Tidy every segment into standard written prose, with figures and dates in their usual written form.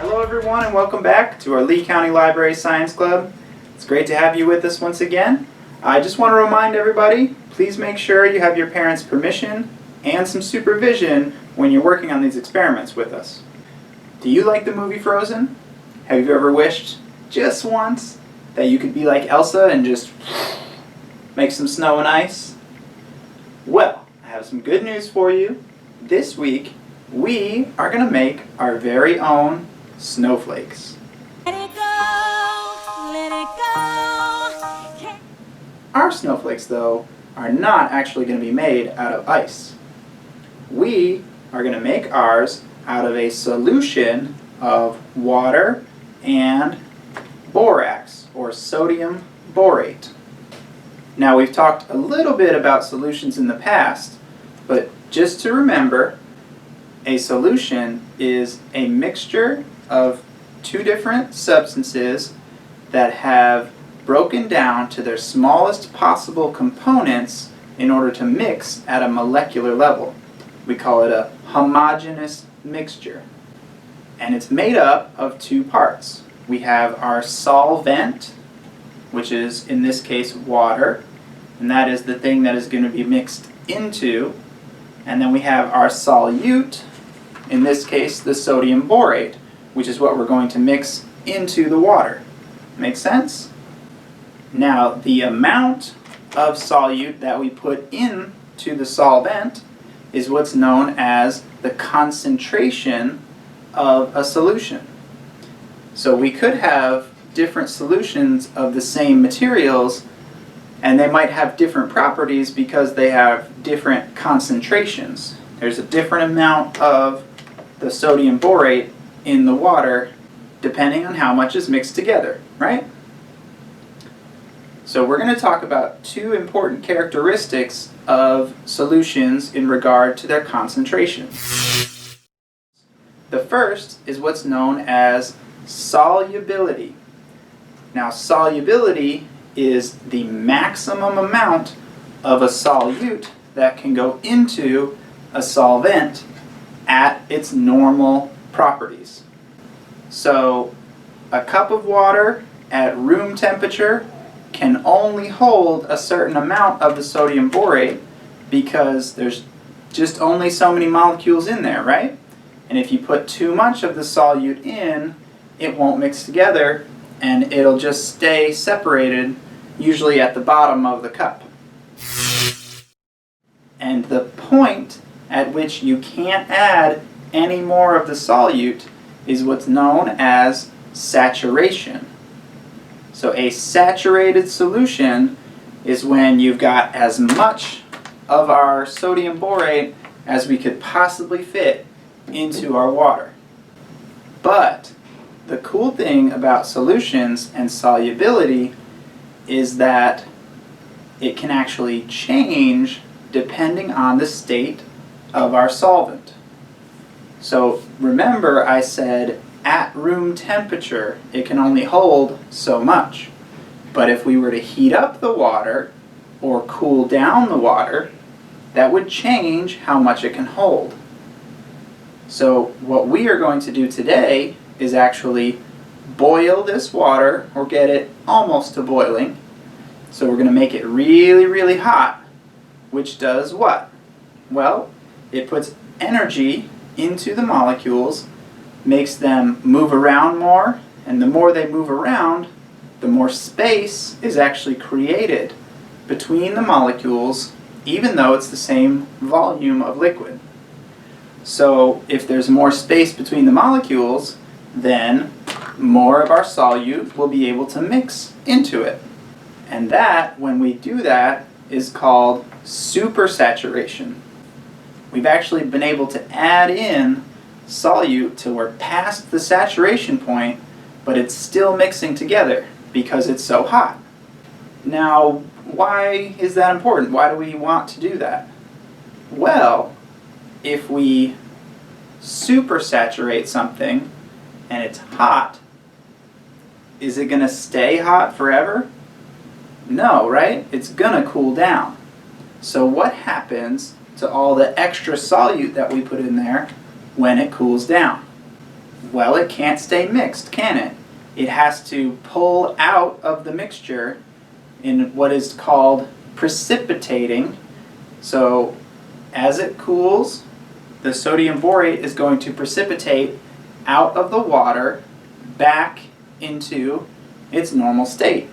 Hello everyone and welcome back to our Lee County Library Science Club. It's great to have you with us once again. I just want to remind everybody, please make sure you have your parents' permission and some supervision when you're working on these experiments with us. Do you like the movie Frozen? Have you ever wished, just once, that you could be like Elsa and just make some snow and ice? Well, I have some good news for you. This week, we are going to make our very own snowflakes. Let it go, let it go. Our snowflakes, though, are not actually going to be made out of ice. We are going to make ours out of a solution of water and borax, or sodium borate. Now, we've talked a little bit about solutions in the past, but just to remember, a solution is a mixture of two different substances that have broken down to their smallest possible components in order to mix at a molecular level. We call it a homogeneous mixture. And it's made up of two parts. We have our solvent, which is in this case water, and that is the thing that is going to be mixed into. And then we have our solute, in this case the sodium borate, which is what we're going to mix into the water. Make sense? Now, the amount of solute that we put into the solvent is what's known as the concentration of a solution. So we could have different solutions of the same materials, and they might have different properties because they have different concentrations. There's a different amount of the sodium borate in the water depending on how much is mixed together, right? So we're going to talk about two important characteristics of solutions in regard to their concentration. The first is what's known as solubility. Now, solubility is the maximum amount of a solute that can go into a solvent at its normal properties. So a cup of water at room temperature can only hold a certain amount of the sodium borate because there's just only so many molecules in there, right? And if you put too much of the solute in, it won't mix together and it'll just stay separated, usually at the bottom of the cup. And the point at which you can't add any more of the solute is what's known as saturation. So a saturated solution is when you've got as much of our sodium borate as we could possibly fit into our water. But the cool thing about solutions and solubility is that it can actually change depending on the state of our solvent. So remember, I said at room temperature it can only hold so much. But if we were to heat up the water or cool down the water, that would change how much it can hold. So what we are going to do today is actually boil this water, or get it almost to boiling. So we're going to make it really, really hot, which does what? Well, it puts energy into the molecules, makes them move around more, and the more they move around, the more space is actually created between the molecules, even though it's the same volume of liquid. So if there's more space between the molecules, then more of our solute will be able to mix into it. And that, when we do that, is called supersaturation. We've actually been able to add in solute till we're past the saturation point, but it's still mixing together because it's so hot. Now, why is that important? Why do we want to do that? Well, if we supersaturate something and it's hot, is it going to stay hot forever? No, right? It's going to cool down. So what happens to all the extra solute that we put in there when it cools down? Well, it can't stay mixed, can it? It has to pull out of the mixture in what is called precipitating. So as it cools, the sodium borate is going to precipitate out of the water back into its normal state.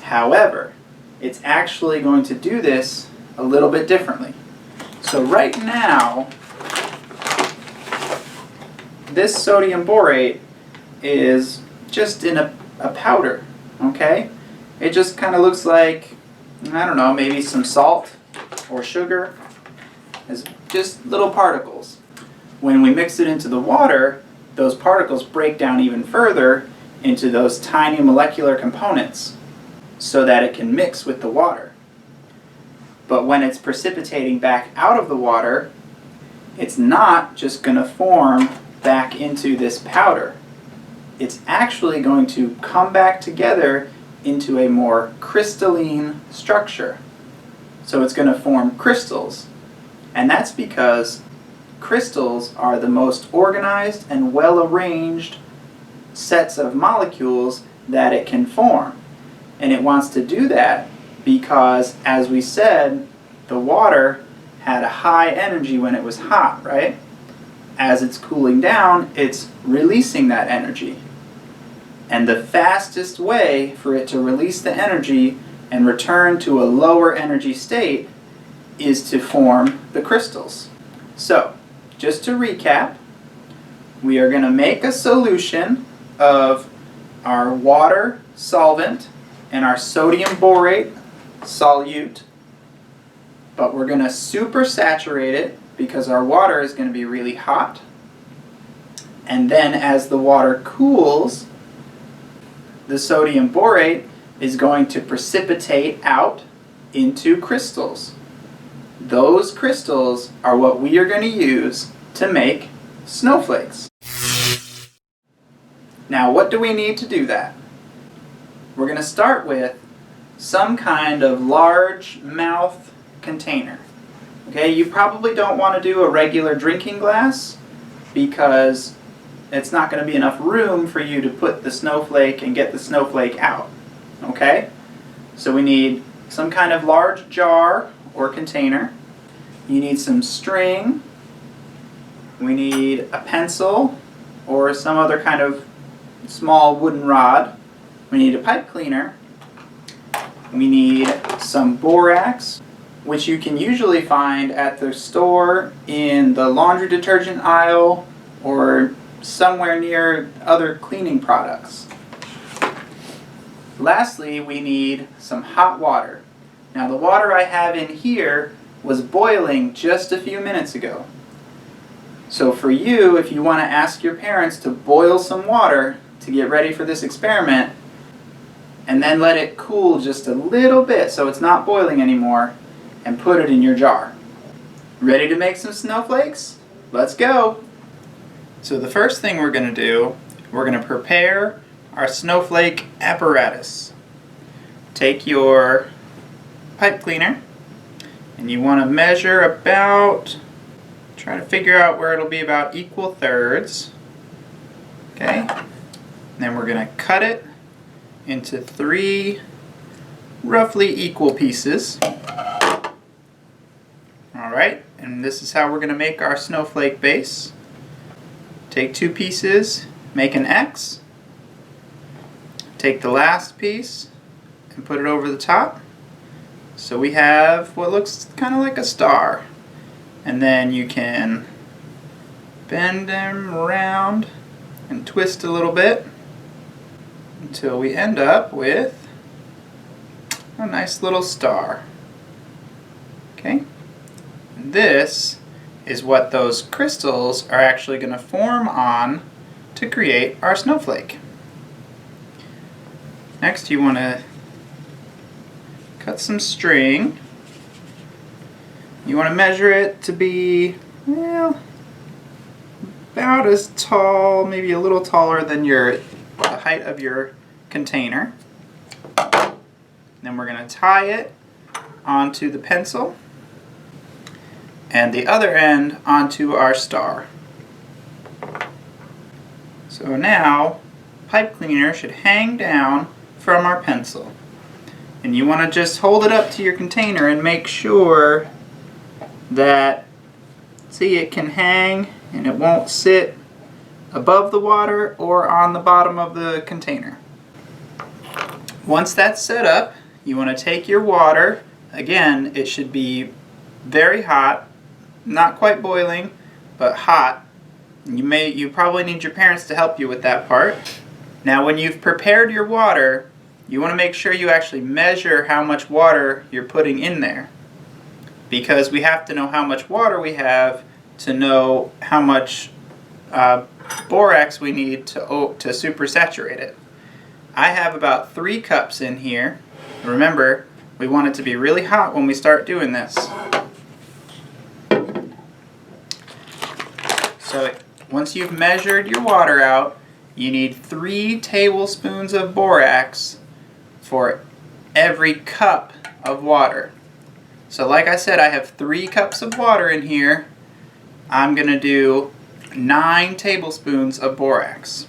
However, it's actually going to do this a little bit differently. So right now, this sodium borate is just in a powder, okay? It just kind of looks like, I don't know, maybe some salt or sugar. It's just little particles. When we mix it into the water, those particles break down even further into those tiny molecular components so that it can mix with the water. But when it's precipitating back out of the water, it's not just going to form back into this powder. It's actually going to come back together into a more crystalline structure. So it's going to form crystals. And that's because crystals are the most organized and well-arranged sets of molecules that it can form. And it wants to do that because, as we said, the water had a high energy when it was hot, right? As it's cooling down, it's releasing that energy. And the fastest way for it to release the energy and return to a lower energy state is to form the crystals. So, just to recap, we are going to make a solution of our water solvent and our sodium borate solute, but we're going to supersaturate it because our water is going to be really hot. And then as the water cools, the sodium borate is going to precipitate out into crystals. Those crystals are what we are going to use to make snowflakes. Now, what do we need to do that? We're going to start with some kind of large mouth container. Okay, you probably don't want to do a regular drinking glass because it's not going to be enough room for you to put the snowflake and get the snowflake out. Okay? So we need some kind of large jar or container. You need some string. We need a pencil or some other kind of small wooden rod. We need a pipe cleaner. We need some borax, which you can usually find at the store in the laundry detergent aisle or somewhere near other cleaning products. Lastly, we need some hot water. Now, the water I have in here was boiling just a few minutes ago. So for you, if you want to ask your parents to boil some water to get ready for this experiment, and then let it cool just a little bit so it's not boiling anymore, and put it in your jar. Ready to make some snowflakes? Let's go! So the first thing we're going to do, we're going to prepare our snowflake apparatus. Take your pipe cleaner, and you want to measure about, try to figure out where it'll be about equal thirds. Okay? And then we're going to cut it into 3 roughly equal pieces. Alright, and this is how we're going to make our snowflake base. Take 2 pieces, make an X. Take the last piece and put it over the top. So we have what looks kind of like a star. And then you can bend them around and twist a little bit until we end up with a nice little star. Okay? And this is what those crystals are actually going to form on to create our snowflake. Next, you want to cut some string. You want to measure it to be, well, about as tall, maybe a little taller than the height of your container. Then we're going to tie it onto the pencil and the other end onto our star. So now, pipe cleaner should hang down from our pencil. And you want to just hold it up to your container and make sure that, see, it can hang and it won't sit above the water or on the bottom of the container. Once that's set up, you want to take your water. Again, it should be very hot, not quite boiling, but hot. You probably need your parents to help you with that part. Now when you've prepared your water, you want to make sure you actually measure how much water you're putting in there, because we have to know how much water we have to know how much borax we need to supersaturate it. I have about 3 cups in here. Remember, we want it to be really hot when we start doing this. So once you've measured your water out, you need 3 tablespoons of borax for every cup of water. So like I said, I have 3 cups of water in here. I'm going to do 9 tablespoons of borax.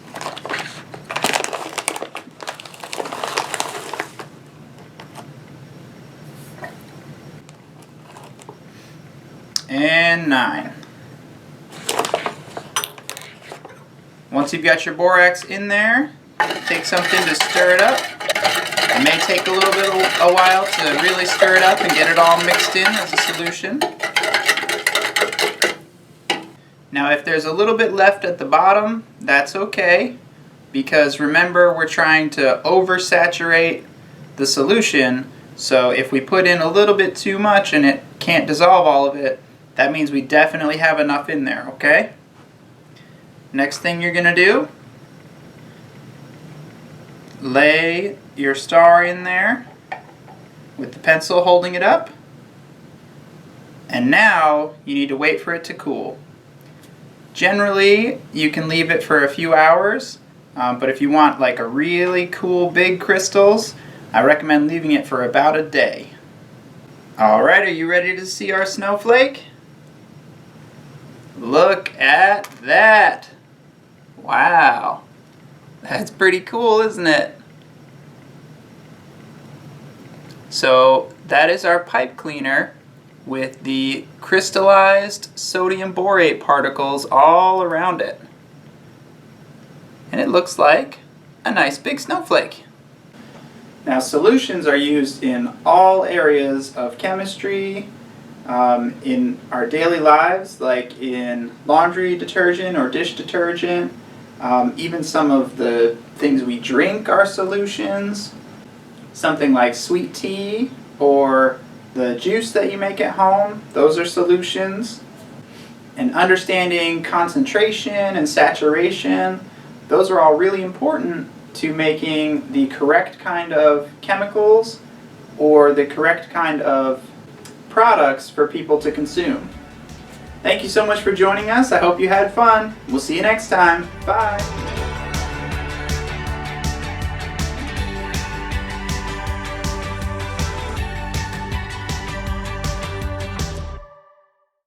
And 9. Once you've got your borax in there, take something to stir it up. It may take a little bit a while to really stir it up and get it all mixed in as a solution. Now if there's a little bit left at the bottom, that's okay, because remember, we're trying to oversaturate the solution. So if we put in a little bit too much and it can't dissolve all of it, that means we definitely have enough in there, okay? Next thing you're going to do, lay your star in there with the pencil holding it up. And now you need to wait for it to cool. Generally, you can leave it for a few hours, but if you want like a really cool big crystals, I recommend leaving it for about a day. Alright, are you ready to see our snowflake? Look at that! Wow! That's pretty cool, isn't it? So that is our pipe cleaner with the crystallized sodium borate particles all around it. And it looks like a nice big snowflake. Now solutions are used in all areas of chemistry, in our daily lives, like in laundry detergent or dish detergent. Even some of the things we drink are solutions. Something like sweet tea or the juice that you make at home, those are solutions. And understanding concentration and saturation, those are all really important to making the correct kind of chemicals or the correct kind of products for people to consume. Thank you so much for joining us. I hope you had fun. We'll see you next time. Bye.